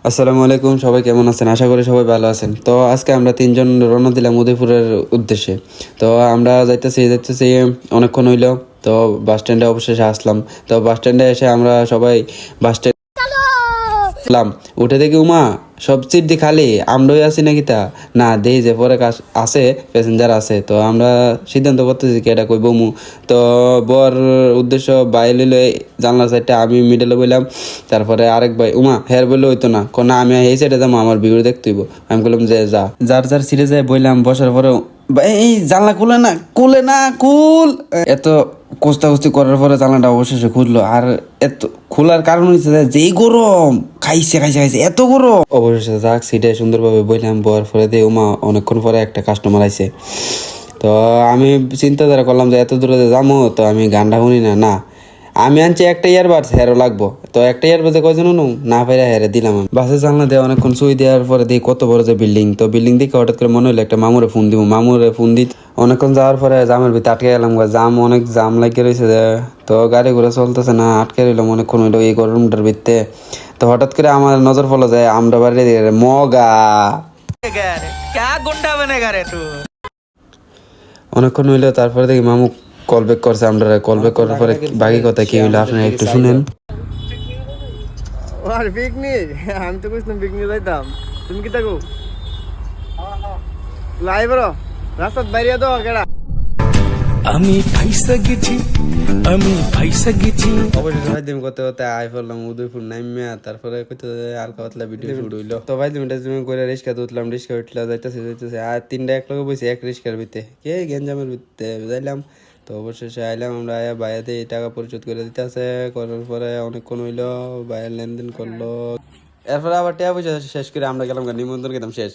আসসালামু আলাইকুম, সবাই কেমন আছেন? আশা করি সবাই ভালো আছেন। তো আজকে আমরা তিনজন রওনা দিলাম উদয়পুরের উদ্দেশ্যে। তো আমরা যাইতেছি অনেকক্ষণ হইলো। তো বাস স্ট্যান্ডে অবশেষে আসলাম। তো বাস স্ট্যান্ডে এসে আমরা সবাই বাস স্ট্যান্ড উঠলাম। উঠে দেখি উমা সব সিট দি খালি, আমরাই আছি নাকি তা না দেই যে পরে আছে প্যাসেঞ্জার আছে। তো আমরা সিদ্ধান্ত করতেছি কি এটা কই বমু। তো বর উদ্দেশ্য ভাই লইলো জানলার সাইডটা, আমি মিডলে বললাম। তারপরে আরেক ভাই উমা হের বললে হইতো না, না আমি এই সাইডে যাবো, আমার ভিউ দেখতে হইব। আমি বললাম যে যা, যার যার সিটে যায় বললাম। বসার পরে এই জানলা খুলে না কুল এত কোস্তাকুস্তি করার পরে জানলাটা অবশেষে খুললো। আর এত খোলার কারণ হচ্ছে যেই গরম খাইছে এত গরম। অবশেষে যাক সিটে সুন্দরভাবে বইলাম। বয়ার পরে দিয়ে উমা অনেকক্ষণ পরে একটা কাস্টমার আইছে। তো আমি চিন্তাধারা করলাম যে এত দূরে যাবো, তো আমি গানটা শুনি না। না, আমি আনছি একটা ইয়ারবাডস, হেরো লাগবো। তো একটা ইয়ারবাডসে কয়জন না পাইরা হেরে দিলাম। আমি বাসে জানলা দিয়ে অনেকক্ষণ শুই দেওয়ার পরে দেখি কত বড় যে বিল্ডিং। তো বিল্ডিং দেখে হঠাৎ করে মনে হলো একটা মামুরে ফোন দিব। মামুরে ফোন দিই অনেকক্ষণ যাওয়ার পরে জামের ভিতরে আটকে গেলাম। অনেক জাম লাগিয়ে রয়েছে যে, তো গাড়ি ঘোড়া চলতেছে না, আটকে রইলাম অনেকক্ষণ হইলো এই গরমটার ভিতরে। তো হঠাৎ করে আমার নজর পড়লো যায় আমরা বাড়ি মগা অনেকক্ষণ হইলো। তারপরে দেখি মামু কল ব্যাক করছে। আমরা কল ব্যাক করার পরে বাকি কথা কি হইলো আপনারা একটু শুনেন। আর পিকনিক আমি তো কইছিলাম পিকনিক যাইতাম, তুমি কি থাকো লাইভ রাস্তাত বাইরে দাও কেডা আমি ফাইসা গেছি অবশ্যই ভাই দিম করতে করতে আই পড়লাম উদয়পুর নাইমিয়া। তারপরে কইতে হালকা পাতলা ভিডিও শুট হইলো। তো ভাই দিম করে রিক্সা উঠলাম। রিক্সা উঠলা যাইতেছে আর তিনটা এক লগে বসে এক রিক্সার ভিতরে কে গেঞ্জামের ভিতরে যাইলাম। তো অবশেষে আইলাম আমরা। বাইরে টাকা পরিশোধ করে দিতে আছে। করার পরে অনেকক্ষণ হইলো, বাইরের লেনদেন করলো। এরপরে আবার টাকা পয়সা শেষ করে আমরা গেলাম নিমন্ত্রণ খেতাম শেষ।